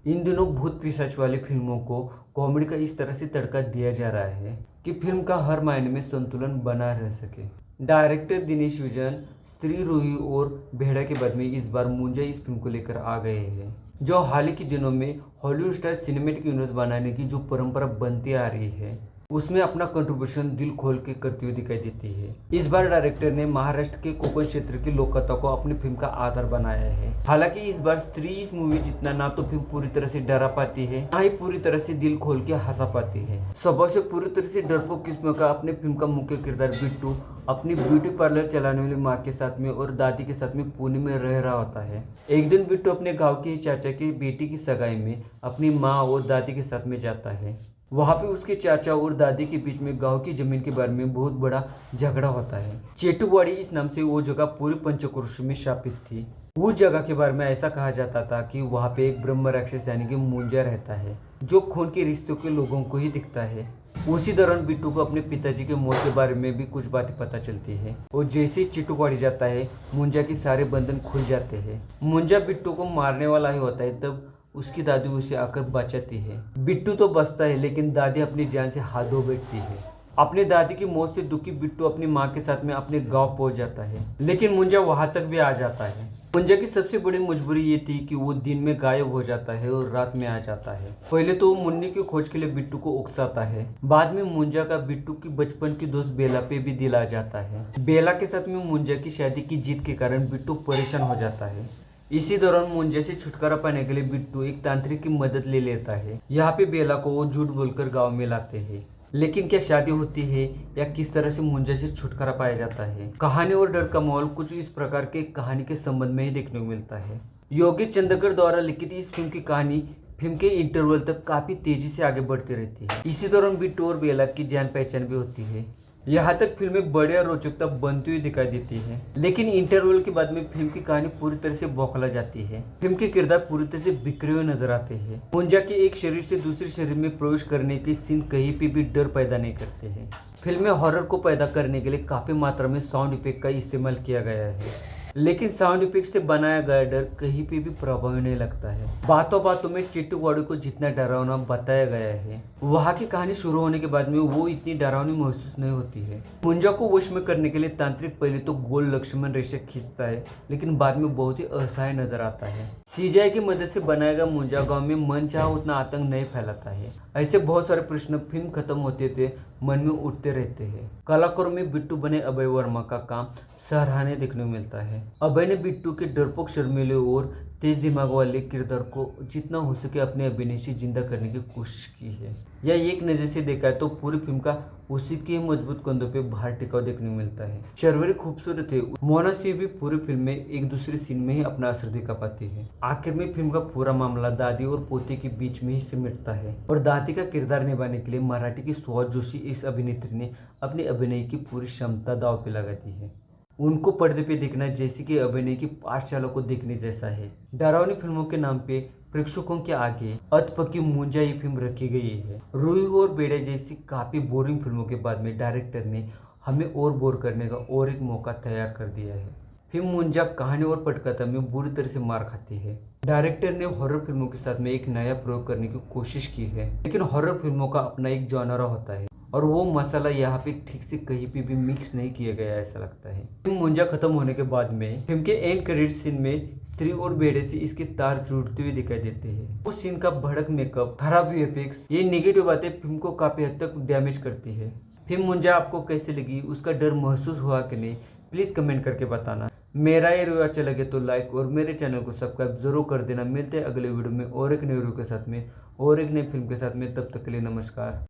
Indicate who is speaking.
Speaker 1: इन दिनों भूत पिशाच वाली फिल्मों को कॉमेडी का इस तरह से तड़का दिया जा रहा है कि फिल्म का हर मायने में संतुलन बना रह सके। डायरेक्टर दिनेश विजन स्त्री रूही और भेड़ा के बाद में इस बार मुंजा इस फिल्म को लेकर आ गए हैं, जो हाल ही के दिनों में हॉलीवुड स्टार सिनेमैटिक यूनिवर्स बनाने की जो परंपरा बनती आ रही है उसमें अपना कंट्रीब्यूशन दिल खोल के करती हुई दिखाई देती है। इस बार डायरेक्टर ने महाराष्ट्र के कोकण क्षेत्र की लोक कथा को अपनी फिल्म का आधार बनाया है। हालांकि इस बार स्त्री इस मूवी जितना ना तो फिल्म पूरी तरह से डरा पाती है, ना ही पूरी तरह से दिल खोल के हंसा पाती है। स्वभाव से पूरी तरह से डरपोक किस्म का अपने फिल्म का मुख्य किरदार बिट्टू अपनी ब्यूटी पार्लर चलाने वाली माँ के साथ में और दादी के साथ में पुणे में रह रहा होता है। एक दिन बिट्टू अपने गाँव के चाचा की बेटी की सगाई में अपनी माँ और दादी के साथ में जाता है। वहाँ पे उसके चाचा और दादी के बीच में गांव की जमीन के बारे में बहुत बड़ा झगड़ा होता है। चेटुवाड़ी इस नाम से वो जगह पूरी पंचक्रोश में शापित थी। उस जगह के बारे में ऐसा कहा जाता था कि वहाँ पे एक ब्रह्म राक्षस यानी कि मुंजा रहता है, जो खून के रिश्तों के लोगों को ही दिखता है। उसी दौरान बिट्टू को अपने पिताजी के मौत के बारे में भी कुछ बातें पता चलती है और जैसे ही चिट्टूवाड़ी जाता है मुंजा के सारे बंधन खुल जाते हैं। मुंजा बिट्टू को मारने वाला ही होता है, तब उसकी दादी उसे आकर बचाती है। बिट्टू तो बचता है लेकिन दादी अपनी जान से हाथ धो बैठती है। अपनी दादी की मौत से दुखी बिट्टू अपनी माँ के साथ में अपने गांव पहुंच जाता है, लेकिन मुंजा वहां तक भी आ जाता है। मुंजा की सबसे बड़ी मजबूरी ये थी कि वो दिन में गायब हो जाता है और रात में आ जाता है। पहले तो वो मुन्नी की खोज के लिए बिट्टू को उकसाता है, बाद में मुंजा का बिट्टू की बचपन की दोस्त बेला पे भी दिल आ जाता है। बेला के साथ में मुंजा की शादी की जीत के कारण बिट्टू परेशान हो जाता है। इसी दौरान मुंजा से छुटकारा पाने के लिए बिट्टू एक तांत्रिक की मदद ले लेता है। यहाँ पे बेला को वो झूठ बोलकर गांव में लाते हैं, लेकिन क्या शादी होती है या किस तरह से मुंजा से छुटकारा पाया जाता है? कहानी और डर का माहौल कुछ इस प्रकार के कहानी के संबंध में ही देखने को मिलता है। योगी चंद्रकर द्वारा लिखित इस फिल्म की कहानी फिल्म के इंटरवल तक काफी तेजी से आगे बढ़ती रहती है। इसी दौरान बिट्टू और बेला की जान पहचान भी होती है। यहाँ तक फिल्म में बढ़िया रोचकता बनती हुई दिखाई देती है, लेकिन इंटरवल के बाद में फिल्म की कहानी पूरी तरह से बौखला जाती है। फिल्म के किरदार पूरी तरह से बिखरे हुए नजर आते हैं। मुंजा के एक शरीर से दूसरे शरीर में प्रवेश करने के सीन कहीं पे भी डर पैदा नहीं करते हैं। फिल्म में हॉरर को पैदा करने के लिए काफी मात्रा में साउंड इफेक्ट का इस्तेमाल किया गया है, लेकिन साउंड इफेक्ट से बनाया गया डर कहीं पे भी प्रभावी नहीं लगता है। बातों बातों में चिट्टूवाड़ी को जितना डरावना बताया गया है, वहाँ की कहानी शुरू होने के बाद में वो इतनी डरावनी महसूस नहीं होती है। मुंजा को वश में करने के लिए तांत्रिक पहले तो गोल लक्ष्मण रेखा खींचता है, लेकिन बाद में बहुत ही असहाय नजर आता है। सीजीआई की मदद से बनाया गया मुंजा गाँव में मन चाहा उतना आतंक नहीं फैलाता है। ऐसे बहुत सारे प्रश्न फिल्म खत्म होते थे मन में उठते रहते हैं। कलाकारों में बिट्टू बने अभय वर्मा का काम सराहनीय देखने को मिलता है। अभय ने बिट्टू के डरपोक शर्मीले और तेज दिमाग वाले किरदार को जितना हो सके अपने अभिनय से जिंदा करने की कोशिश की है। या एक नज़र से देखा है तो पूरी फिल्म का उसी के मजबूत कंधों पे भार टिकाव देखने को मिलता है। शर्वरी खूबसूरत है, मोना सिंह भी पूरी फिल्म में एक दूसरे सीन में ही अपना असर दिखा पाती है। आखिर में फिल्म का पूरा मामला दादी और पोते के बीच में ही सिमटता है और दादी का किरदार निभाने के लिए मराठी की सुहास जोशी इस अभिनेत्री ने अपने अभिनय की पूरी क्षमता दांव पे लगा दी है। उनको पर्दे पे देखना जैसे कि अभिनय की पाठशाला को देखने जैसा है। डरावनी फिल्मों के नाम पे प्रेक्षकों के आगे अधपकी मुंजा ये फिल्म रखी गई है। रूही और बेड़े जैसी काफी बोरिंग फिल्मों के बाद में डायरेक्टर ने हमें और बोर करने का और एक मौका तैयार कर दिया है। फिल्म मुंजा कहानी और पटकथा में बुरी तरह से मार खाती है। डायरेक्टर ने हॉरर फिल्मों के साथ में एक नया प्रयोग करने की कोशिश की है, लेकिन हॉरर फिल्मों का अपना एक जॉनरा होता है और वो मसाला यहाँ पे ठीक से कहीं पे भी मिक्स नहीं किया गया ऐसा लगता है। फिल्म मुंजा खत्म होने के बाद में फिल्म के एंड क्रेडिट सीन में स्त्री और बेड़े से इसके तार जुड़ते हुए दिखाई देते हैं। उस सीन का भड़क मेकअप, खराब वीएफएक्स, ये नेगेटिव बातें फिल्म को काफी हद तक डैमेज करती है। फिल्म मुंजा आपको कैसे लगी, उसका डर महसूस हुआ कि नहीं, प्लीज कमेंट करके बताना। मेरा ये रिव्यू अच्छा लगे तो लाइक और मेरे चैनल को सब्सक्राइब जरूर कर देना। मिलते हैं अगले वीडियो में और एक नई रिव्यू के साथ में और एक नई फिल्म के साथ में। तब तक के लिए नमस्कार।